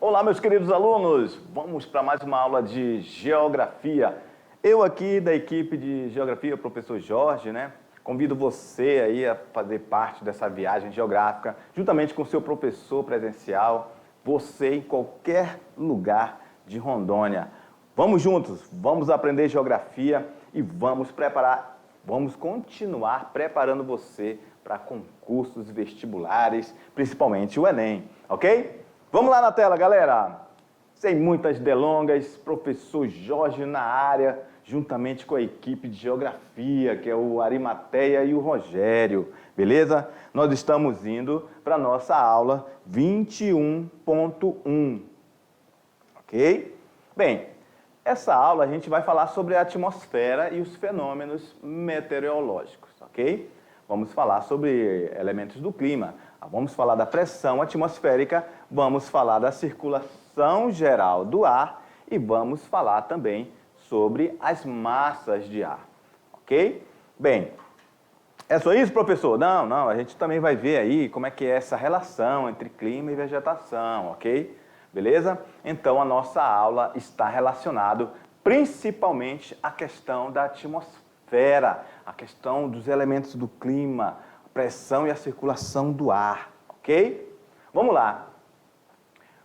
Olá, meus queridos alunos! Vamos para mais uma aula de Geografia. Eu aqui da equipe de Geografia, o professor Jorge, né? Convido você aí a fazer parte dessa viagem geográfica, juntamente com o seu professor presencial, você em qualquer lugar de Rondônia. Vamos juntos, vamos aprender Geografia e vamos continuar preparando você para concursos vestibulares, principalmente o Enem, ok? Vamos lá na tela, galera! Sem muitas delongas, professor Jorge na área, juntamente com a equipe de Geografia, que é o Arimateia e o Rogério, beleza? Nós estamos indo para a nossa aula 21.1, ok? Bem, essa aula a gente vai falar sobre a atmosfera e os fenômenos meteorológicos, ok? Vamos falar sobre elementos do clima, vamos falar da pressão atmosférica, vamos falar da circulação geral do ar e vamos falar também sobre as massas de ar, ok? Bem, é só isso, professor? Não, a gente também vai ver aí como é que é essa relação entre clima e vegetação, ok? Beleza? Então, a nossa aula está relacionada principalmente à questão da atmosfera, a questão dos elementos do clima, a pressão e a circulação do ar, ok? Vamos lá.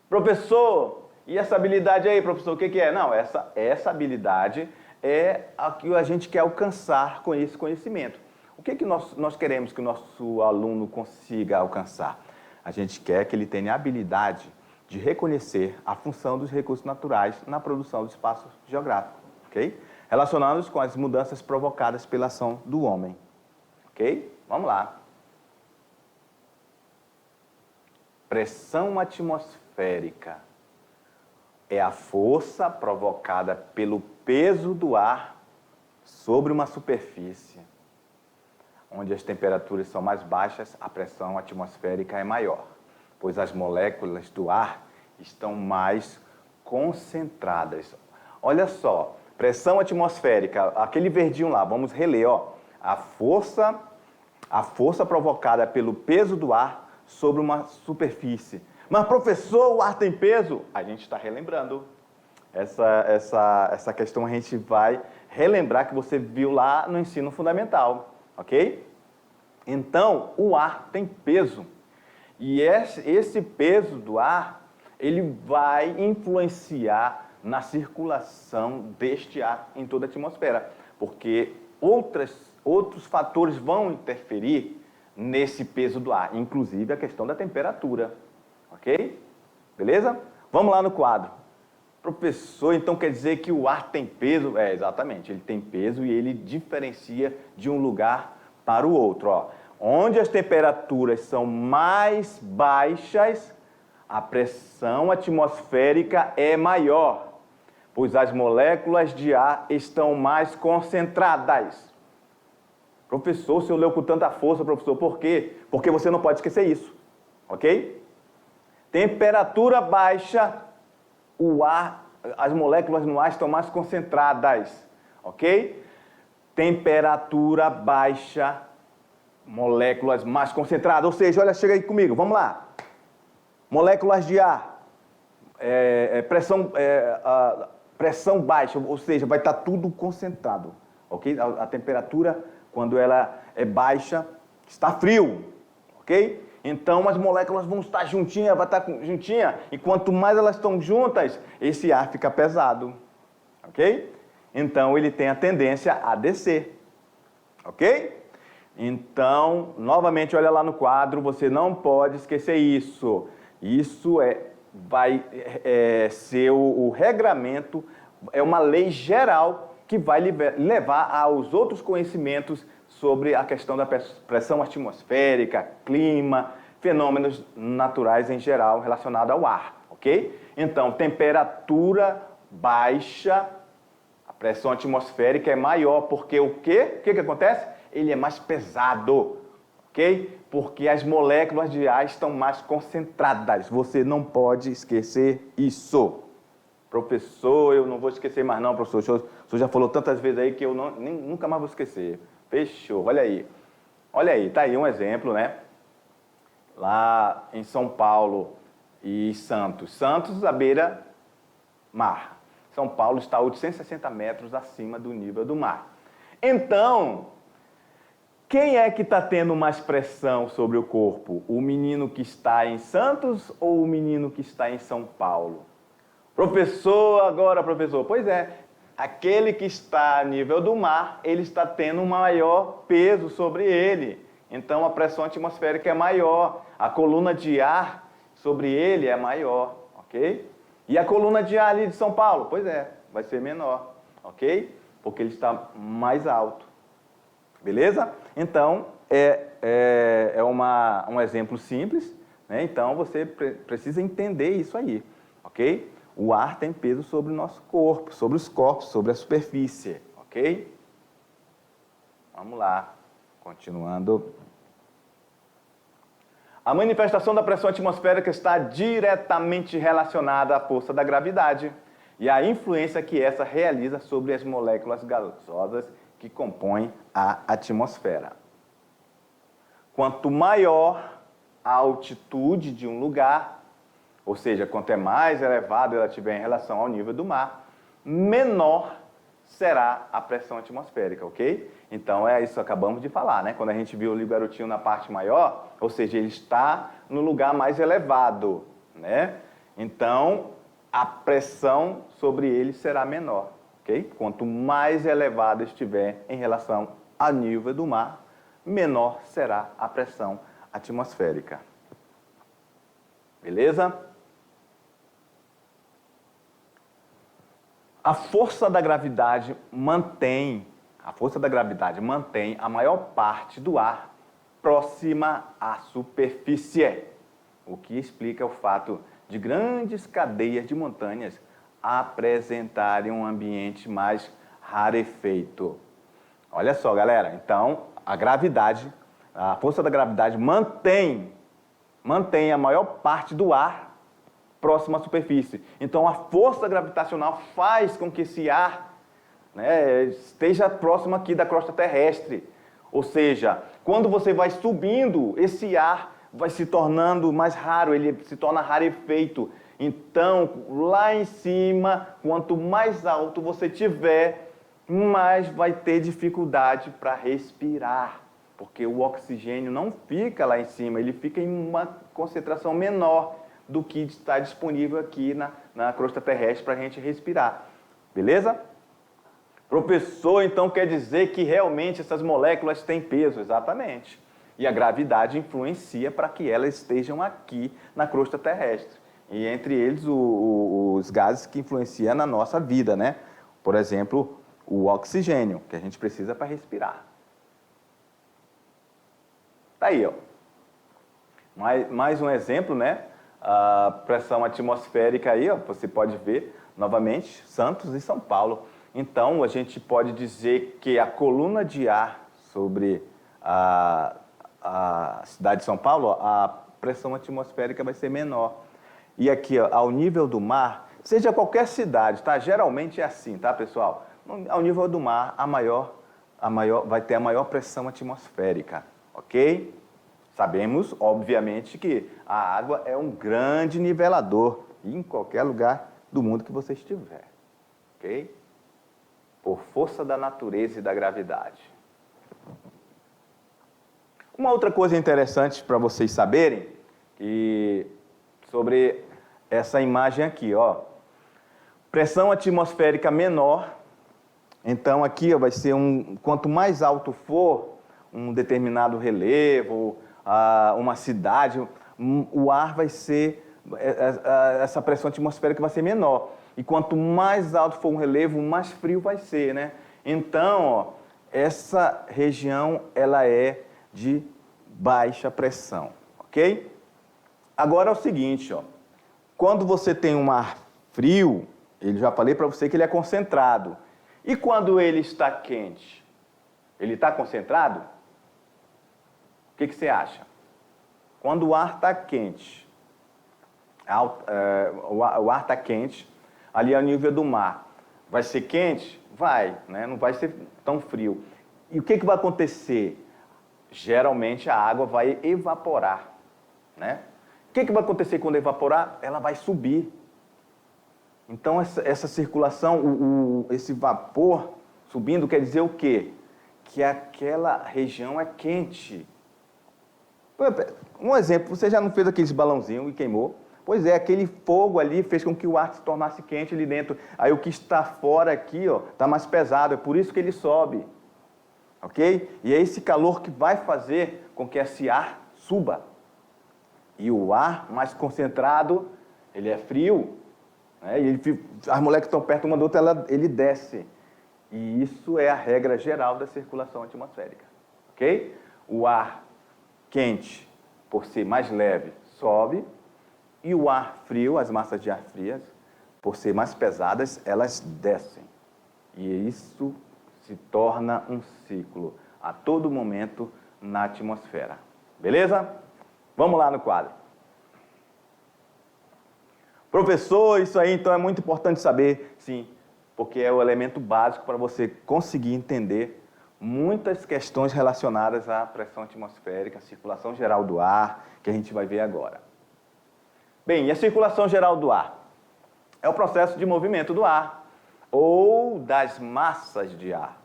Professor, e essa habilidade aí, professor, o que é? Não, essa habilidade é a que a gente quer alcançar com esse conhecimento. O que nós queremos que o nosso aluno consiga alcançar? A gente quer que ele tenha a habilidade de reconhecer a função dos recursos naturais na produção do espaço geográfico, ok? Relacionados com as mudanças provocadas pela ação do homem, ok? Vamos lá. Pressão atmosférica é a força provocada pelo peso do ar sobre uma superfície. Onde as temperaturas são mais baixas, a pressão atmosférica é maior, pois as moléculas do ar estão mais concentradas. Olha só, pressão atmosférica, aquele verdinho lá, vamos reler, ó. A força provocada pelo peso do ar sobre uma superfície. Mas, professor, o ar tem peso? A gente está relembrando. Essa questão a gente vai relembrar que você viu lá no ensino fundamental, ok? Então, o ar tem peso. E esse peso do ar, ele vai influenciar na circulação deste ar em toda a atmosfera, porque outros fatores vão interferir nesse peso do ar, inclusive a questão da temperatura, ok? Beleza? Vamos lá no quadro. Professor, então quer dizer que o ar tem peso? É, exatamente, ele tem peso e ele diferencia de um lugar para o outro, ó. Onde as temperaturas são mais baixas, a pressão atmosférica é maior, pois as moléculas de ar estão mais concentradas. Professor, o senhor leu com tanta força, professor, por quê? Porque você não pode esquecer isso, ok? Temperatura baixa, o ar, as moléculas no ar estão mais concentradas, ok? Temperatura baixa, moléculas mais concentradas, ou seja, olha, chega aí comigo, vamos lá. Moléculas de ar, pressão baixa, ou seja, vai estar tudo concentrado, ok? A temperatura, quando ela é baixa, está frio, ok? Então as moléculas vão estar juntinhas, vai estar juntinha, e quanto mais elas estão juntas, esse ar fica pesado, ok? Então ele tem a tendência a descer, ok? Então, novamente, olha lá no quadro, você não pode esquecer isso. Isso vai ser o regramento, é uma lei geral que vai levar aos outros conhecimentos sobre a questão da pressão atmosférica, clima, fenômenos naturais em geral relacionados ao ar, ok? Então, temperatura baixa, a pressão atmosférica é maior, porque o quê? O que acontece? Ele é mais pesado, ok? Porque as moléculas de ar estão mais concentradas. Você não pode esquecer isso. Professor, eu não vou esquecer mais não, professor. O senhor já falou tantas vezes aí que eu nunca mais vou esquecer. Fechou, olha aí. Olha aí, tá aí um exemplo, né? Lá em São Paulo, e Santos. Santos, à beira-mar. São Paulo está a 860 metros acima do nível do mar. Então, quem é que está tendo mais pressão sobre o corpo? O menino que está em Santos ou o menino que está em São Paulo? Professor. Pois é, aquele que está a nível do mar, ele está tendo um maior peso sobre ele. Então, a pressão atmosférica é maior. A coluna de ar sobre ele é maior, ok? E a coluna de ar ali de São Paulo? Pois é, vai ser menor, ok? Porque ele está mais alto. Beleza? Então, um exemplo simples, né? Então, você precisa entender isso aí, ok? O ar tem peso sobre o nosso corpo, sobre os corpos, sobre a superfície, ok? Vamos lá, continuando. A manifestação da pressão atmosférica está diretamente relacionada à força da gravidade e à influência que essa realiza sobre as moléculas gasosas que compõem a atmosfera. Quanto maior a altitude de um lugar, ou seja, quanto é mais elevado ela estiver em relação ao nível do mar, menor será a pressão atmosférica, ok? Então, é isso que acabamos de falar, né? Quando a gente viu o garotinho na parte maior, ou seja, ele está no lugar mais elevado, né? Então, a pressão sobre ele será menor, ok? Quanto mais elevado estiver em relação ao nível do mar, menor será a pressão atmosférica. Beleza? A força da gravidade mantém a maior parte do ar próxima à superfície, o que explica o fato de grandes cadeias de montanhas apresentarem um ambiente mais rarefeito. Olha só, galera, então a força da gravidade mantém a maior parte do ar próximo à superfície. Então, a força gravitacional faz com que esse ar, né, esteja próximo aqui da crosta terrestre. Ou seja, quando você vai subindo, esse ar vai se tornando mais raro, ele se torna rarefeito. Então, lá em cima, quanto mais alto você tiver, mais vai ter dificuldade para respirar. Porque o oxigênio não fica lá em cima, ele fica em uma concentração menor do que está disponível aqui na crosta terrestre para a gente respirar. Beleza? Professor, então quer dizer que realmente essas moléculas têm peso? Exatamente. E a gravidade influencia para que elas estejam aqui na crosta terrestre. E entre eles os gases que influenciam na nossa vida, né? Por exemplo, o oxigênio, que a gente precisa para respirar. Tá aí, ó. Mais um exemplo, né? A pressão atmosférica aí, ó, você pode ver novamente Santos e São Paulo. Então, a gente pode dizer que a coluna de ar sobre a cidade de São Paulo, ó, a pressão atmosférica vai ser menor. E aqui, ó, ao nível do mar, seja qualquer cidade, tá? Geralmente é assim, tá, pessoal? Ao nível do mar, vai ter a maior pressão atmosférica, ok? Sabemos, obviamente, que a água é um grande nivelador em qualquer lugar do mundo que você estiver, ok? Por força da natureza e da gravidade. Uma outra coisa interessante para vocês saberem sobre essa imagem aqui, ó. Pressão atmosférica menor. Então aqui, ó, vai ser quanto mais alto for um determinado relevo, uma cidade, o ar vai ser, essa pressão atmosférica vai ser menor. E quanto mais alto for um relevo, mais frio vai ser, né? Então, ó, essa região, ela é de baixa pressão, ok? Agora é o seguinte, ó, quando você tem um ar frio, já falei para você que ele é concentrado. E quando ele está quente? Ele está concentrado? O que você acha? Quando o ar está quente, o ar está quente, ali ao nível do mar, vai ser quente? Vai, né? Não vai ser tão frio. E o que vai acontecer? Geralmente a água vai evaporar, né? O que vai acontecer quando evaporar? Ela vai subir. Então, essa circulação, esse vapor subindo quer dizer o quê? Que aquela região é quente. Um exemplo, você já não fez aqueles balãozinhos e queimou? Pois é, aquele fogo ali fez com que o ar se tornasse quente ali dentro. Aí o que está fora aqui, ó, está mais pesado, é por isso que ele sobe. Ok? E é esse calor que vai fazer com que esse ar suba. E o ar mais concentrado, ele é frio. Né? E as moléculas que estão perto uma da outra, ele desce. E isso é a regra geral da circulação atmosférica. Ok? O ar quente, por ser mais leve, sobe. E o ar frio, as massas de ar frias, por ser mais pesadas, elas descem. E isso se torna um ciclo a todo momento na atmosfera. Beleza? Vamos lá no quadro. Professor, isso aí então é muito importante saber, sim, porque é o elemento básico para você conseguir entender muitas questões relacionadas à pressão atmosférica, à circulação geral do ar, que a gente vai ver agora. Bem, e a circulação geral do ar? É o processo de movimento do ar ou das massas de ar,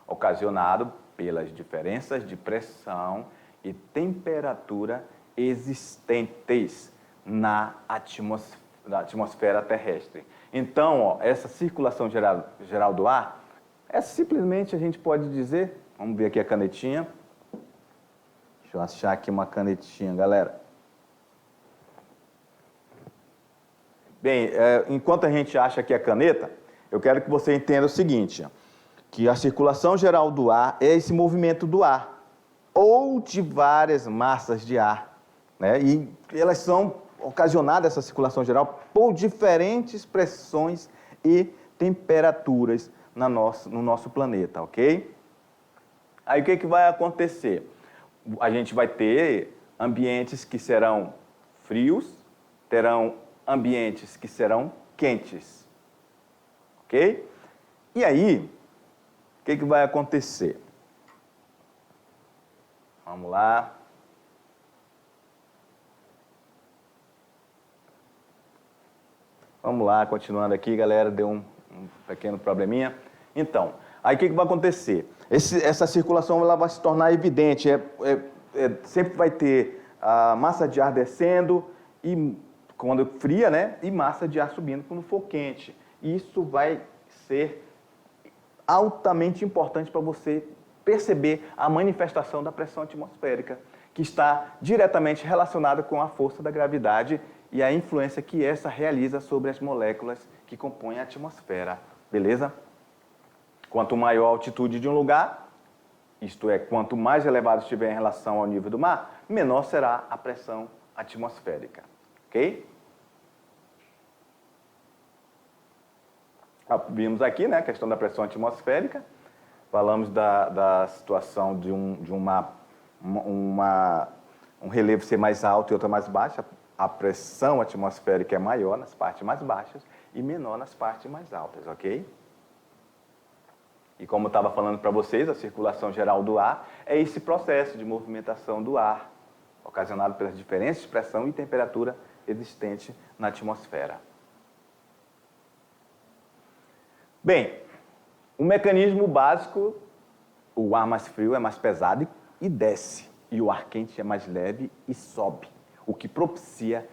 ocasionado pelas diferenças de pressão e temperatura existentes na atmosfera terrestre. Então, ó, essa circulação geral do ar é simplesmente, a gente pode dizer, vamos ver aqui a canetinha. Deixa eu achar aqui uma canetinha, galera. Bem, enquanto a gente acha aqui a caneta, eu quero que você entenda o seguinte, que a circulação geral do ar é esse movimento do ar, ou de várias massas de ar, né? E elas são ocasionadas, essa circulação geral, por diferentes pressões e temperaturas no nosso planeta, ok? Aí o que vai acontecer? A gente vai ter ambientes que serão frios, terão ambientes que serão quentes, ok? E aí, o que vai acontecer? Vamos lá. Vamos lá, continuando aqui, galera, deu um pequeno probleminha. Então, aí o que vai acontecer? Essa circulação ela vai se tornar evidente, sempre vai ter a massa de ar descendo e quando fria, né? E massa de ar subindo quando for quente. Isso vai ser altamente importante para você perceber a manifestação da pressão atmosférica, que está diretamente relacionada com a força da gravidade e a influência que essa realiza sobre as moléculas que compõem a atmosfera. Beleza? Quanto maior a altitude de um lugar, isto é, quanto mais elevado estiver em relação ao nível do mar, menor será a pressão atmosférica. Ok? Vimos aqui, né, a questão da pressão atmosférica. Falamos da situação de um relevo ser mais alto e outra mais baixa. A pressão atmosférica é maior nas partes mais baixas e menor nas partes mais altas, ok? E como eu estava falando para vocês, a circulação geral do ar é esse processo de movimentação do ar, ocasionado pelas diferenças de pressão e temperatura existentes na atmosfera. Bem, o mecanismo básico, o ar mais frio é mais pesado e desce, e o ar quente é mais leve e sobe, o que propicia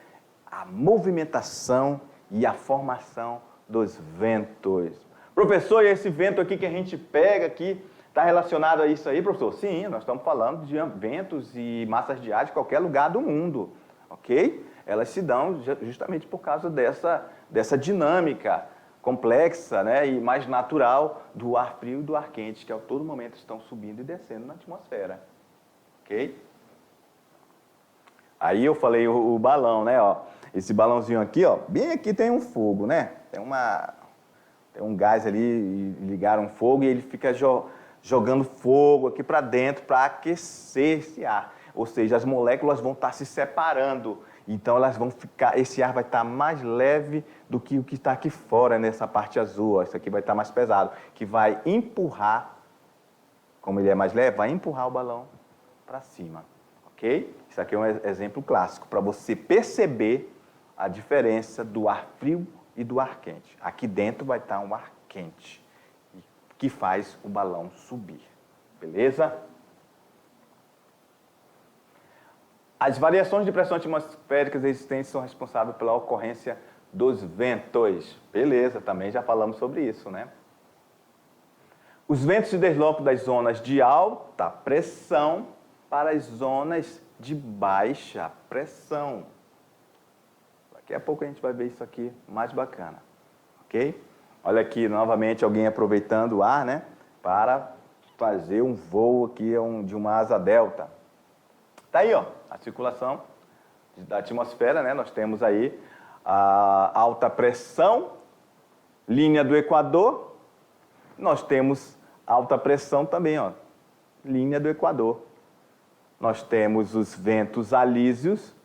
a movimentação e a formação dos ventos. Professor, e esse vento aqui que a gente pega aqui, está relacionado a isso aí, professor? Sim, nós estamos falando de ventos e massas de ar de qualquer lugar do mundo, ok? Elas se dão justamente por causa dessa dinâmica complexa, né, e mais natural do ar frio e do ar quente, que a todo momento estão subindo e descendo na atmosfera, ok? Aí eu falei o balão, né, ó, esse balãozinho aqui, ó, bem aqui tem um fogo, né, tem um gás ali, e ligaram um fogo e ele fica jogando fogo aqui para dentro para aquecer esse ar, ou seja, as moléculas vão estar se separando. Então elas vão ficar, esse ar vai estar mais leve do que o que está aqui fora, nessa parte azul. Isso aqui vai estar mais pesado, que vai empurrar, como ele é mais leve, vai empurrar o balão para cima, ok? Isso aqui é um exemplo clássico para você perceber a diferença do ar frio e do ar quente. Aqui dentro vai estar um ar quente, que faz o balão subir. Beleza? As variações de pressão atmosféricas existentes são responsáveis pela ocorrência dos ventos. Beleza, também já falamos sobre isso, né? Os ventos se deslocam das zonas de alta pressão para as zonas de baixa pressão. Daqui a pouco a gente vai ver isso aqui mais bacana, ok? Olha aqui, novamente, alguém aproveitando o ar, né? Para fazer um voo aqui de uma asa delta. Tá aí, ó, a circulação da atmosfera, né? Nós temos aí a alta pressão, linha do Equador. Nós temos alta pressão também, ó, linha do Equador. Nós temos os ventos alísios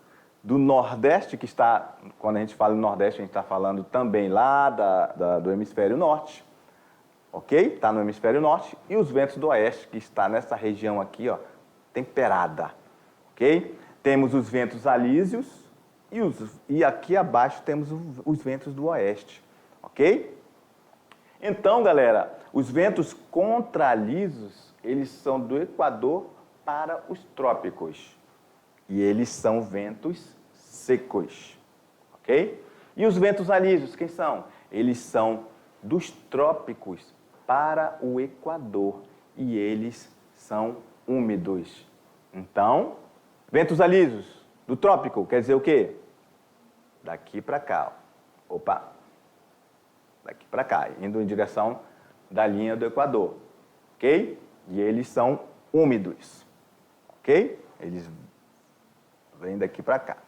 do Nordeste, que está, quando a gente fala em Nordeste, a gente está falando também lá do hemisfério Norte, ok? Está no hemisfério Norte. E os ventos do Oeste, que está nessa região aqui, ó, temperada, ok? Temos os ventos alísios e aqui abaixo temos os ventos do Oeste, ok? Então, galera, os ventos contralisos, eles são do Equador para os trópicos. E eles são ventos secos, ok? E os ventos alísios, quem são? Eles são dos trópicos para o Equador e eles são úmidos. Então, ventos alísios do trópico quer dizer o quê? Daqui para cá. Opa! Daqui para cá, indo em direção da linha do Equador, ok? E eles são úmidos, ok? Eles vêm daqui para cá.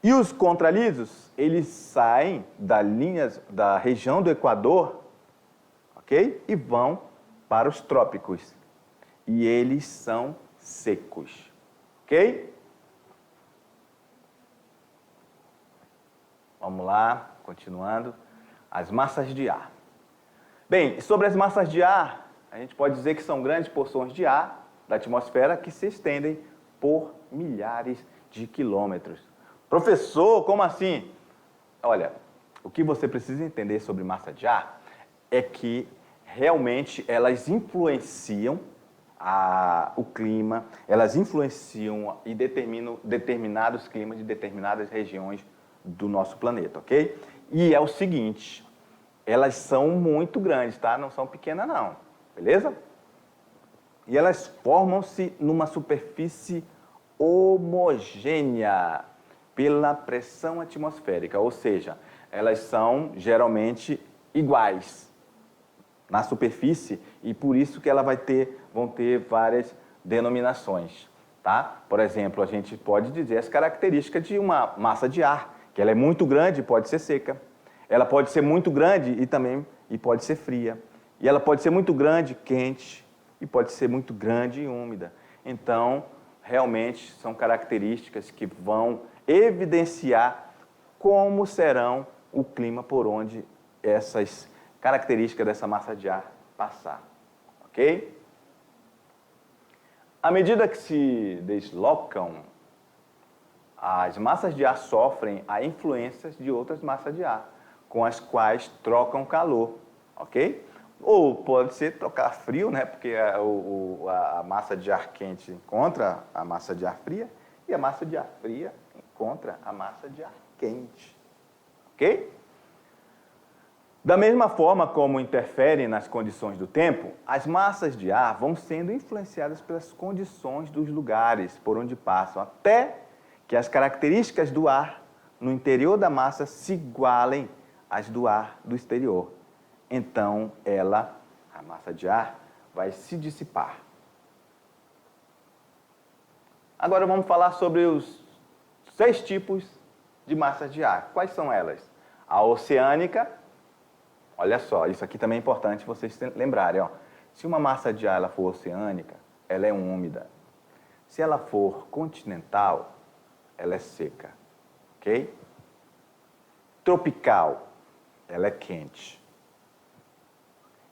E os contralisos, eles saem da região do Equador, ok? E vão para os trópicos. E eles são secos, ok? Vamos lá, continuando. As massas de ar. Bem, sobre as massas de ar, a gente pode dizer que são grandes porções de ar da atmosfera que se estendem por milhares de quilômetros. Professor, como assim? Olha, o que você precisa entender sobre massa de ar é que realmente elas influenciam o clima, elas influenciam e determinam determinados climas de determinadas regiões do nosso planeta, ok? E é o seguinte, elas são muito grandes, tá? Não são pequenas não, beleza? E elas formam-se numa superfície homogênea pela pressão atmosférica, ou seja, elas são geralmente iguais na superfície e por isso que ela vão ter várias denominações, tá? Por exemplo, a gente pode dizer as características de uma massa de ar, que ela é muito grande e pode ser seca. Ela pode ser muito grande e pode ser fria. E ela pode ser muito grande, quente, e pode ser muito grande e úmida. Então, realmente são características que vão evidenciar como serão o clima por onde essas características dessa massa de ar passar. Ok? À medida que se deslocam, as massas de ar sofrem a influências de outras massas de ar, com as quais trocam calor, ok? Ou pode ser trocar frio, né? Porque a massa de ar quente encontra a massa de ar fria e a massa de ar fria encontra a massa de ar quente, ok? Da mesma forma como interferem nas condições do tempo, as massas de ar vão sendo influenciadas pelas condições dos lugares por onde passam, até que as características do ar no interior da massa se igualem às do ar do exterior. Então, a massa de ar, vai se dissipar. Agora vamos falar sobre os 6 tipos de massas de ar. Quais são elas? A oceânica, olha só, isso aqui também é importante vocês lembrarem, ó. Se uma massa de ar ela for oceânica, ela é úmida. Se ela for continental, ela é seca, ok? Tropical, ela é quente.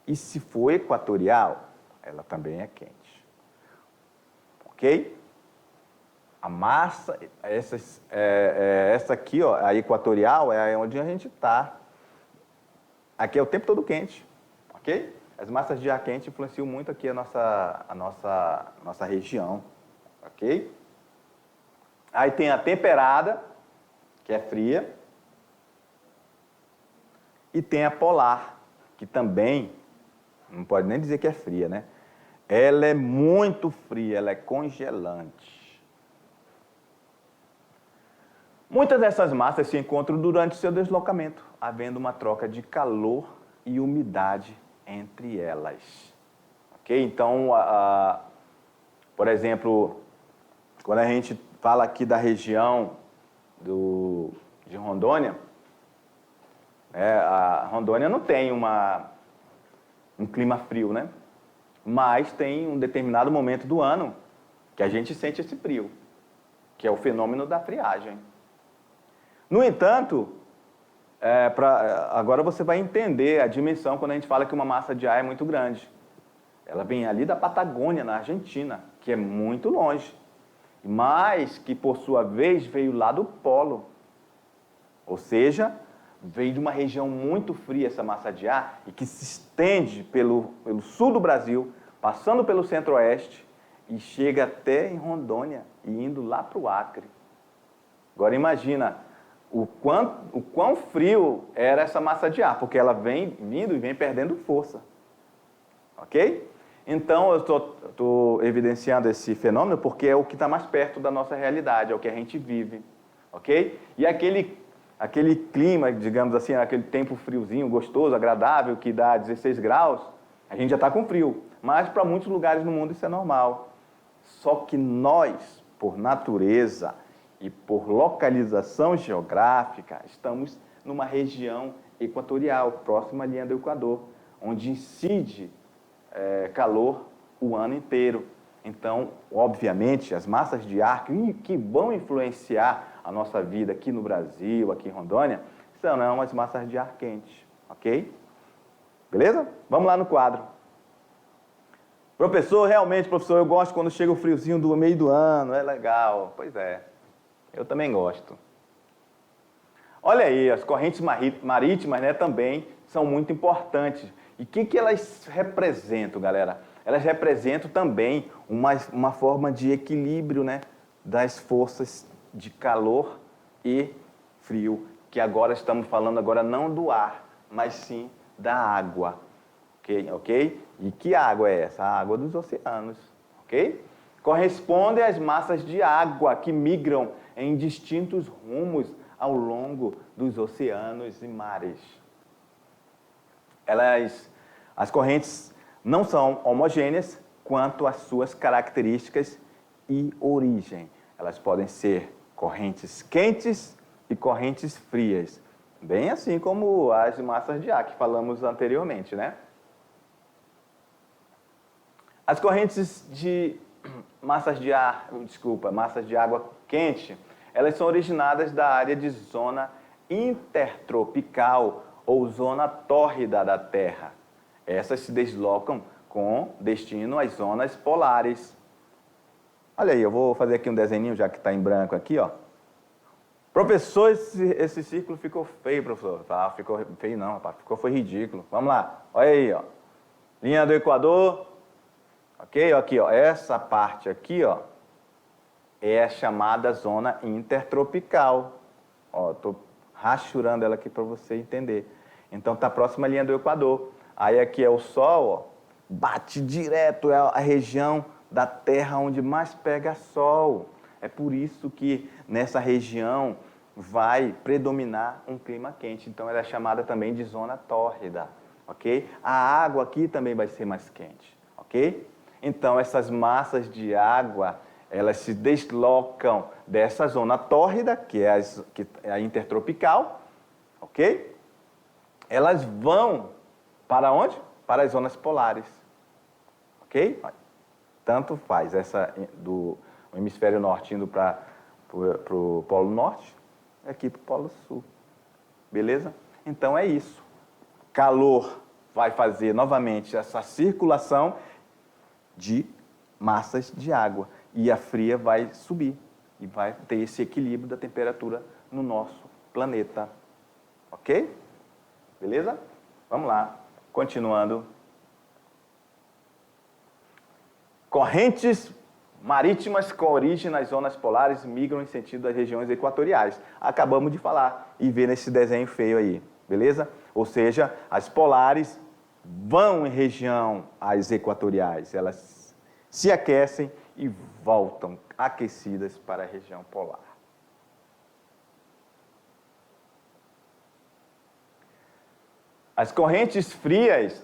E se for equatorial, ela também é quente, ok? A massa, essa aqui, ó, a equatorial, é onde a gente está. Aqui é o tempo todo quente, ok? As massas de ar quente influenciam muito aqui a nossa região, ok? Aí tem a temperada, que é fria, e tem a polar, que também, não pode nem dizer que é fria, né? Ela é muito fria, ela é congelante. Muitas dessas massas se encontram durante seu deslocamento, havendo uma troca de calor e umidade entre elas. Ok? Então, por exemplo, quando a gente fala aqui da região de Rondônia, a Rondônia não tem um clima frio, né? Mas tem um determinado momento do ano que a gente sente esse frio, que é o fenômeno da friagem. No entanto, agora você vai entender a dimensão quando a gente fala que uma massa de ar é muito grande. Ela vem ali da Patagônia, na Argentina, que é muito longe, mas que, por sua vez, veio lá do polo. Ou seja, veio de uma região muito fria essa massa de ar e que se estende pelo sul do Brasil, passando pelo centro-oeste e chega até em Rondônia e indo lá para o Acre. Agora imagina o quão frio era essa massa de ar, porque ela vem vindo e vem perdendo força. Ok? Então, eu estou evidenciando esse fenômeno porque é o que está mais perto da nossa realidade, é o que a gente vive. Ok? E aquele clima, digamos assim, aquele tempo friozinho, gostoso, agradável, que dá 16 graus, a gente já está com frio. Mas para muitos lugares no mundo isso é normal. Só que nós, por natureza e por localização geográfica, estamos numa região equatorial, próxima à linha do Equador, onde incide calor o ano inteiro. Então, obviamente, as massas de ar que vão influenciar a nossa vida aqui no Brasil, aqui em Rondônia, são as massas de ar quente, ok? Beleza? Vamos lá no quadro. Professor, realmente, professor, eu gosto quando chega o friozinho do meio do ano, é legal. Pois é, eu também gosto. Olha aí, as correntes marítimas, né, também são muito importantes. E o que elas representam, galera? Elas representam também uma forma de equilíbrio, né, das forças de calor e frio, que agora estamos falando agora não do ar, mas sim da água, ok? E que água é essa? A água dos oceanos, ok? Corresponde às massas de água que migram em distintos rumos ao longo dos oceanos e mares. As correntes não são homogêneas quanto às suas características e origem. Elas podem ser correntes quentes e correntes frias, bem assim como as massas de ar que falamos anteriormente, né? As correntes de massas de água quente, elas são originadas da área de zona intertropical ou zona tórrida da Terra. Essas se deslocam com destino às zonas polares. Olha aí, eu vou fazer aqui um desenho, já que está em branco aqui, ó. Professor, esse círculo ficou feio, professor. Tá, ficou feio não, rapaz, foi ridículo. Vamos lá, olha aí, ó. Linha do Equador, ok? Aqui, ó, essa parte aqui, ó, é a chamada zona intertropical. Ó, estou rachurando ela aqui para você entender. Então, está próxima à linha do Equador. Aí aqui é o Sol, ó, bate direto, é a região da Terra onde mais pega Sol. É por isso que nessa região vai predominar um clima quente. Então, ela é chamada também de zona tórrida, ok? A água aqui também vai ser mais quente, ok? Então, essas massas de água, elas se deslocam dessa zona tórrida, que é a intertropical, ok? Elas vão para onde? Para as zonas polares, ok? Tanto faz essa do hemisfério norte indo para o polo norte, aqui para o polo sul, beleza? Então é isso. Calor vai fazer novamente essa circulação de massas de água e a fria vai subir, e vai ter esse equilíbrio da temperatura no nosso planeta. Ok? Beleza? Vamos lá. Continuando. Correntes marítimas com origem nas zonas polares migram em sentido das regiões equatoriais. Acabamos de falar e ver nesse desenho feio aí. Beleza? Ou seja, as polares vão em região às equatoriais. Elas se aquecem e voltam aquecidas para a região polar. As correntes frias,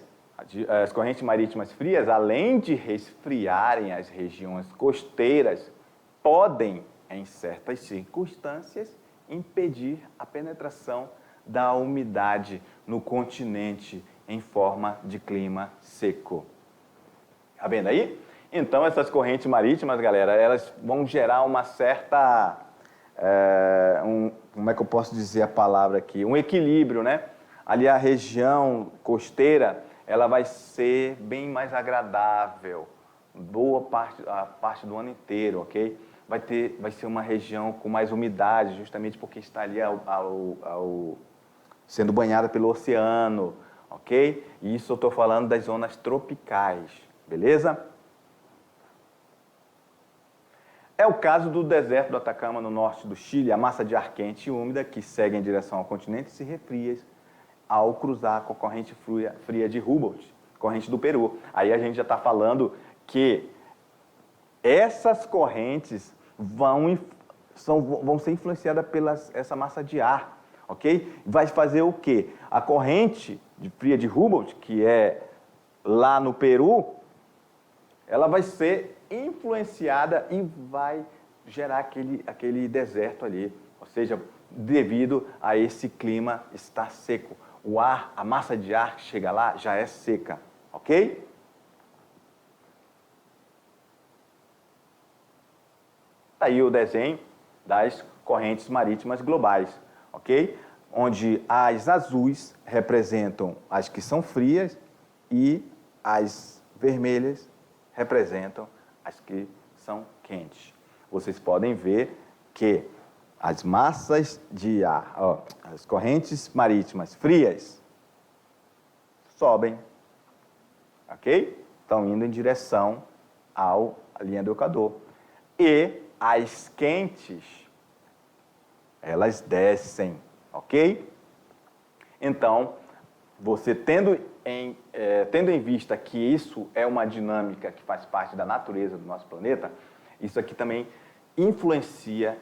as correntes marítimas frias, além de resfriarem as regiões costeiras, podem, em certas circunstâncias, impedir a penetração da umidade no continente em forma de clima seco. Tá vendo aí? Então, essas correntes marítimas, galera, elas vão gerar uma certa... como é que eu posso dizer a palavra aqui? Um equilíbrio, né? Ali a região costeira, ela vai ser bem mais agradável, a parte do ano inteiro, ok? Vai ser uma região com mais umidade, justamente porque está ali sendo banhada pelo oceano, ok? E isso eu estou falando das zonas tropicais, beleza? É o caso do deserto do Atacama, no norte do Chile. A massa de ar quente e úmida que segue em direção ao continente se refria ao cruzar com a corrente fria de Humboldt, corrente do Peru. Aí a gente já está falando que essas correntes vão ser influenciadas pela essa massa de ar, ok? Vai fazer o quê? A corrente fria de Humboldt, que é lá no Peru, ela vai ser influenciada e vai gerar aquele deserto ali, ou seja, devido a esse clima estar seco. A massa de ar que chega lá já é seca, ok? Aí o desenho das correntes marítimas globais, ok? Onde as azuis representam as que são frias e as vermelhas representam as que são quentes. Vocês podem ver que as massas de ar, as correntes marítimas frias sobem, ok? Estão indo em direção à linha do Equador. E as quentes, elas descem, ok? Então, você tendo em vista que isso é uma dinâmica que faz parte da natureza do nosso planeta, isso aqui também influencia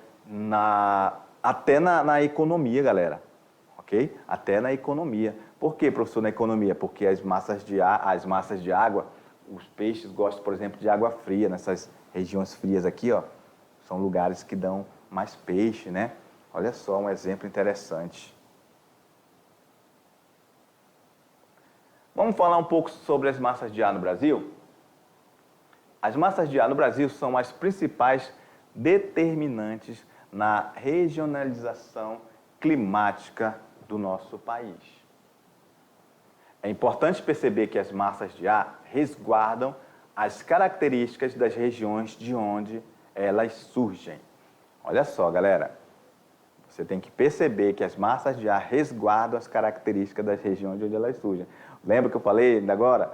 até na economia, galera, ok? Até na economia. Por que, professor, na economia? Porque as massas de água, os peixes gostam, por exemplo, de água fria. Nessas regiões frias aqui, ó, são lugares que dão mais peixe, né? Olha só, um exemplo interessante. Vamos falar um pouco sobre as massas de ar no Brasil? As massas de ar no Brasil são as principais determinantes na regionalização climática do nosso país. É importante perceber que as massas de ar resguardam as características das regiões de onde elas surgem. Olha só, galera, você tem que perceber que as massas de ar resguardam as características das regiões de onde elas surgem. Lembra que eu falei ainda agora?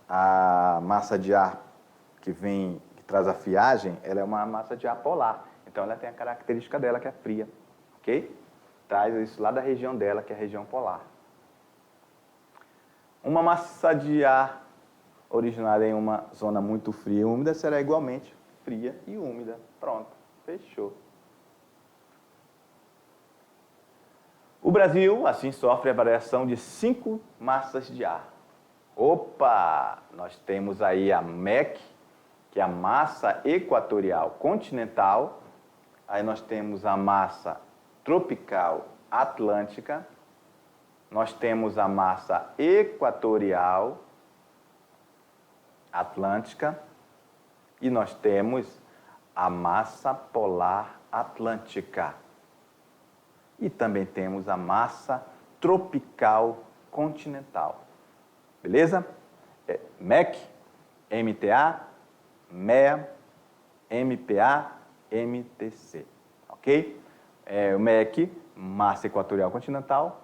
A massa de ar que traz a friagem, ela é uma massa de ar polar. Então, ela tem a característica dela, que é fria, ok? Traz isso lá da região dela, que é a região polar. Uma massa de ar originária em uma zona muito fria e úmida será igualmente fria e úmida. Pronto, fechou. O Brasil, assim, sofre a variação de 5 massas de ar. Opa! Nós temos aí a MEC, que é a massa equatorial continental. Aí nós temos a massa tropical atlântica. Nós temos a massa equatorial atlântica. E nós temos a massa polar atlântica. E também temos a massa tropical continental. Beleza? MEC, MTA, MEA, MPA MTC, ok? O MEC, massa equatorial continental,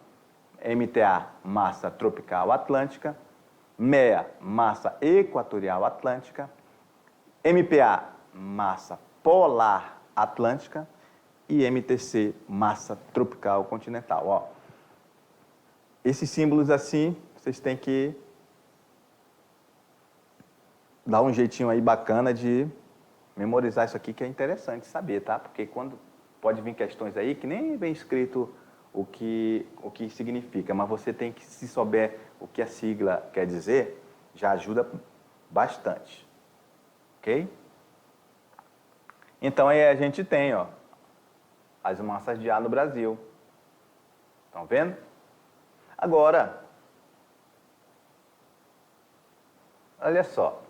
MTA, massa tropical atlântica, MEA, massa equatorial atlântica, MPA, massa polar atlântica e MTC, massa tropical continental. Ó, esses símbolos assim, vocês têm que dar um jeitinho aí bacana de memorizar isso aqui, que é interessante saber, tá? Porque quando pode vir questões aí que nem vem escrito o que significa, mas você tem que, se souber o que a sigla quer dizer, já ajuda bastante, ok? Então aí a gente tem, ó, as massas de ar no Brasil. Estão vendo? Agora, olha só.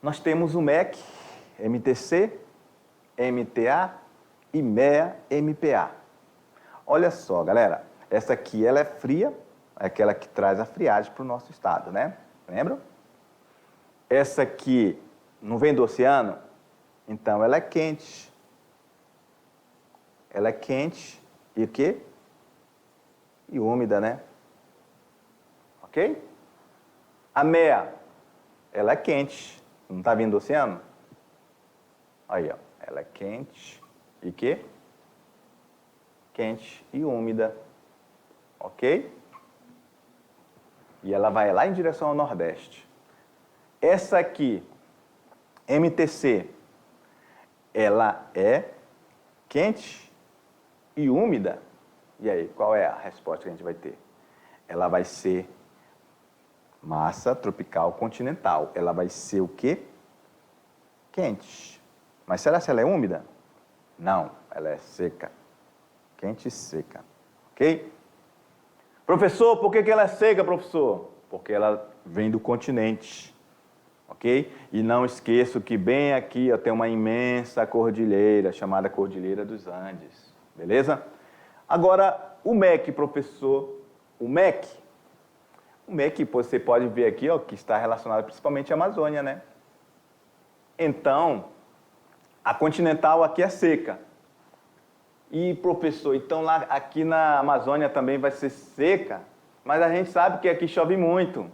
Nós temos o MEC, MTC, MTA e MEA, MPA. Olha só, galera. Essa aqui, ela é fria, é aquela que traz a friagem para o nosso estado, né? Lembram? Essa aqui não vem do oceano? Então, ela é quente. Ela é quente e o quê? E úmida, né? Ok? A MEA, ela é quente. Não está vindo do oceano? Aí, ó. Ela é quente e quê? Quente e úmida. Ok? E ela vai lá em direção ao Nordeste. Essa aqui, MTC, ela é quente e úmida. E aí, qual é a resposta que a gente vai ter? Ela vai ser massa tropical continental. Ela vai ser o quê? Quente. Mas será que ela é úmida? Não, ela é seca. Quente e seca. Ok? Professor, por que ela é seca, professor? Porque ela vem do continente. Ok? E não esqueço que bem aqui ó, tem uma imensa cordilheira, chamada Cordilheira dos Andes. Beleza? Agora, o MEC, professor. O MEC, você pode ver aqui, ó, que está relacionado principalmente à Amazônia, né? Então, a continental aqui é seca. E, professor, então lá aqui na Amazônia também vai ser seca, mas a gente sabe que aqui chove muito.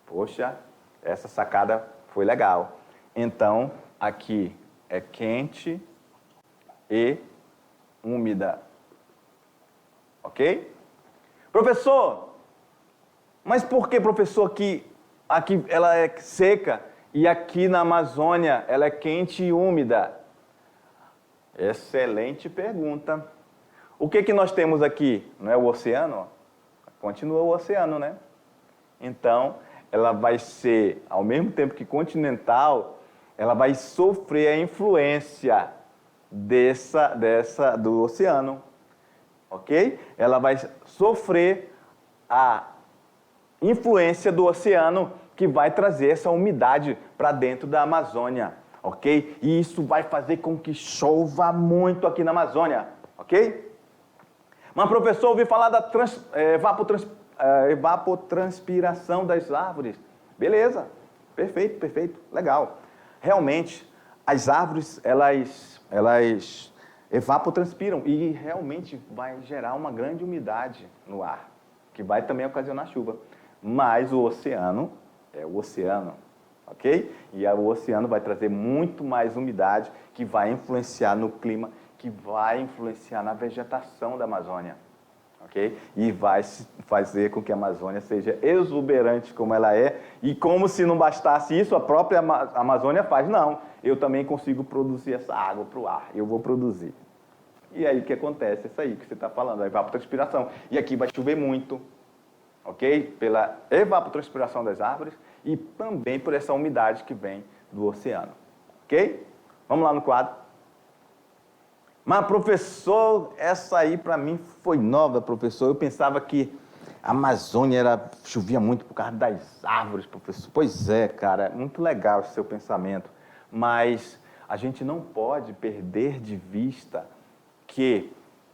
Poxa, essa sacada foi legal. Então, aqui é quente e úmida. Ok? Professor, mas por que, professor, que aqui ela é seca e aqui na Amazônia ela é quente e úmida? Excelente pergunta. O que nós temos aqui? Não é o oceano? Continua o oceano, né? Então, ela vai ser, ao mesmo tempo que continental, ela vai sofrer a influência do oceano. Ok? Ela vai sofrer a influência do oceano que vai trazer essa umidade para dentro da Amazônia, ok? E isso vai fazer com que chova muito aqui na Amazônia, ok? Mas, professor, ouvi falar da evapotranspiração das árvores. Beleza, perfeito, legal. Realmente, as árvores, elas evapotranspiram e realmente vai gerar uma grande umidade no ar, que vai também ocasionar chuva. Mas o oceano é o oceano, ok? E o oceano vai trazer muito mais umidade, que vai influenciar no clima, que vai influenciar na vegetação da Amazônia, ok? E vai fazer com que a Amazônia seja exuberante como ela é, e como se não bastasse isso, a própria Amazônia faz. Não, eu também consigo produzir essa água para o ar, eu vou produzir. E aí o que acontece? Isso aí que você está falando, a evapotranspiração. E aqui vai chover muito, ok? Pela evapotranspiração das árvores e também por essa umidade que vem do oceano, ok? Vamos lá no quadro. Mas, professor, essa aí para mim foi nova, professor. Eu pensava que a Amazônia chovia muito por causa das árvores, professor. Pois é, cara, muito legal esse seu pensamento. Mas a gente não pode perder de vista que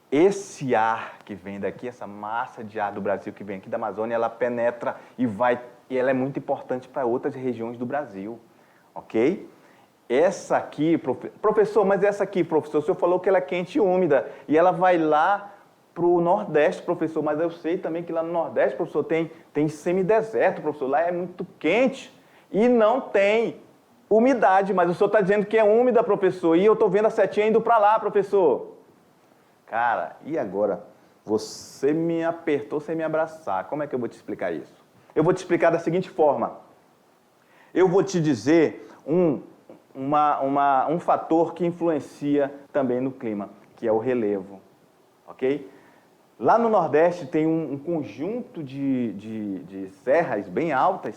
esse ar que vem daqui, essa massa de ar do Brasil que vem aqui da Amazônia, ela penetra e ela é muito importante para outras regiões do Brasil, ok? essa aqui, professor, mas essa aqui, professor, o senhor falou que ela é quente e úmida, e ela vai lá para o Nordeste, professor, mas eu sei também que lá no Nordeste, professor, tem semideserto, professor, lá é muito quente e não tem umidade, mas o senhor está dizendo que é úmida, professor, e eu estou vendo a setinha indo para lá, professor. Cara, e agora? Você me apertou sem me abraçar, como é que eu vou te explicar isso? Eu vou te explicar da seguinte forma, eu vou te dizer um fator que influencia também no clima, que é o relevo, ok? Lá no Nordeste tem um conjunto de serras bem altas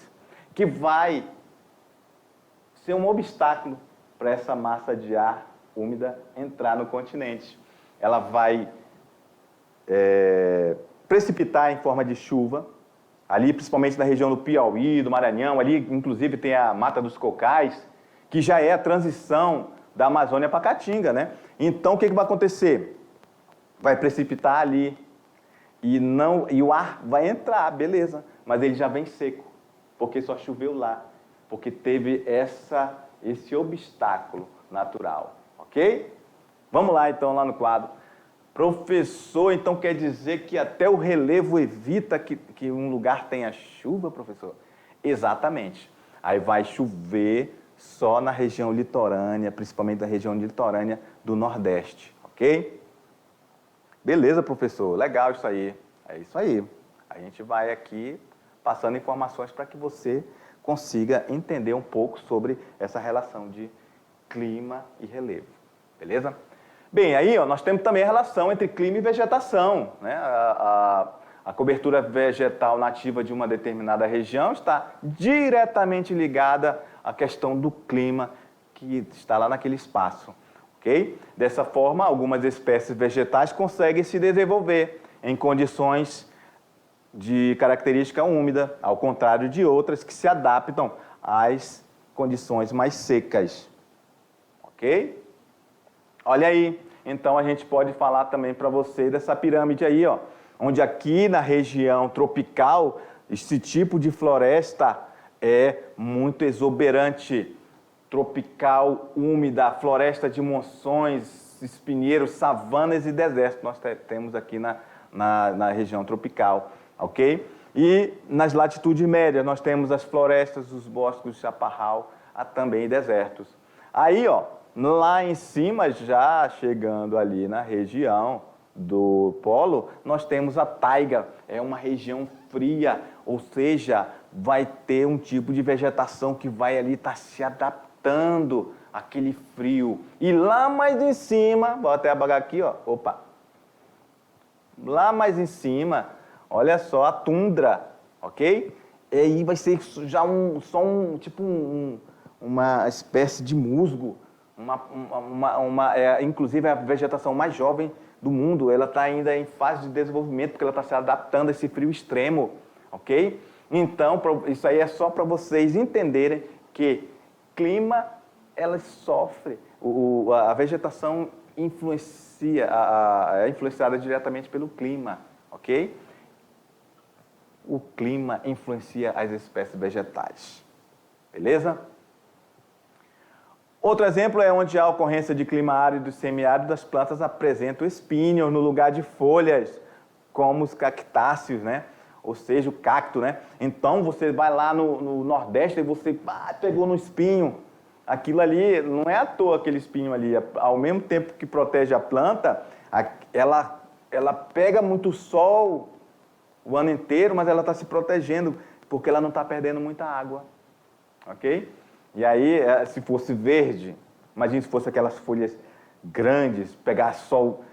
que vai ser um obstáculo para essa massa de ar úmida entrar no continente. Ela vai precipitar em forma de chuva, ali principalmente na região do Piauí, do Maranhão, ali inclusive tem a Mata dos Cocais, que já é a transição da Amazônia para a Caatinga, né? Então, o que vai acontecer? Vai precipitar ali e o ar vai entrar, beleza, mas ele já vem seco, porque só choveu lá, porque teve esse obstáculo natural, ok? Vamos lá, então, lá no quadro. Professor, então quer dizer que até o relevo evita que um lugar tenha chuva, professor? Exatamente. Aí vai chover só na região litorânea, principalmente na região litorânea do Nordeste, ok? Beleza, professor, legal isso aí. É isso aí. A gente vai aqui passando informações para que você consiga entender um pouco sobre essa relação de clima e relevo, beleza? Bem, aí nós temos também a relação entre clima e vegetação, né? A cobertura vegetal nativa de uma determinada região está diretamente ligada à questão do clima que está lá naquele espaço, ok? Dessa forma, algumas espécies vegetais conseguem se desenvolver em condições de característica úmida, ao contrário de outras que se adaptam às condições mais secas, ok? Olha aí, então a gente pode falar também para você dessa pirâmide aí, ó, onde aqui na região tropical, esse tipo de floresta é muito exuberante, tropical, úmida, floresta de monções, espinheiros, savanas e desertos, nós temos aqui na região tropical, ok? E nas latitudes médias nós temos as florestas, os bosques de chaparral, também desertos. Aí, ó, lá em cima, já chegando ali na região do polo, nós temos a taiga, é uma região fria, ou seja, vai ter um tipo de vegetação que vai ali estar se adaptando àquele frio. E lá mais em cima, vou até apagar aqui, ó, opa, lá mais em cima, olha só a tundra, ok? E aí vai ser já uma espécie de musgo, inclusive a vegetação mais jovem do mundo, ela está ainda em fase de desenvolvimento, porque ela está se adaptando a esse frio extremo, ok? Então, isso aí é só para vocês entenderem que clima, ela sofre, a vegetação é influenciada diretamente pelo clima, ok? O clima influencia as espécies vegetais, beleza? Outro exemplo é onde a ocorrência de clima árido e semiárido, as plantas apresentam espinhos no lugar de folhas, como os cactáceos, né? Ou seja, o cacto, né? Então, você vai lá no Nordeste e você pegou no espinho. Aquilo ali, não é à toa aquele espinho ali. Ao mesmo tempo que protege a planta, ela pega muito sol o ano inteiro, mas ela está se protegendo, porque ela não está perdendo muita água, ok? E aí, se fosse verde, imagine se fosse aquelas folhas grandes, pegar sol,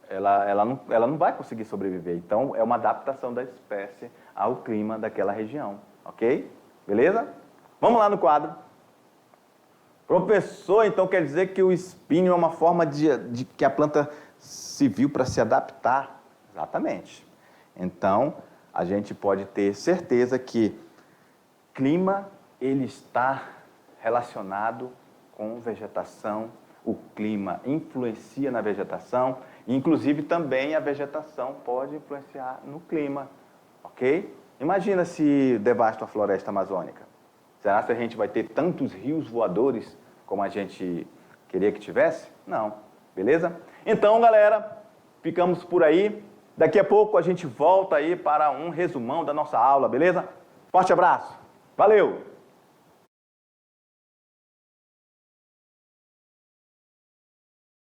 ela não vai conseguir sobreviver. Então, é uma adaptação da espécie ao clima daquela região, ok? Beleza? Vamos lá no quadro. Professor, então quer dizer que o espinho é uma forma de que a planta se viu para se adaptar? Exatamente. Então, a gente pode ter certeza que clima, ele está relacionado com vegetação, o clima influencia na vegetação, inclusive também a vegetação pode influenciar no clima, ok? Imagina se devasta a floresta amazônica. Será que a gente vai ter tantos rios voadores como a gente queria que tivesse? Não, beleza? Então, galera, ficamos por aí. Daqui a pouco a gente volta aí para um resumão da nossa aula, beleza? Forte abraço, valeu!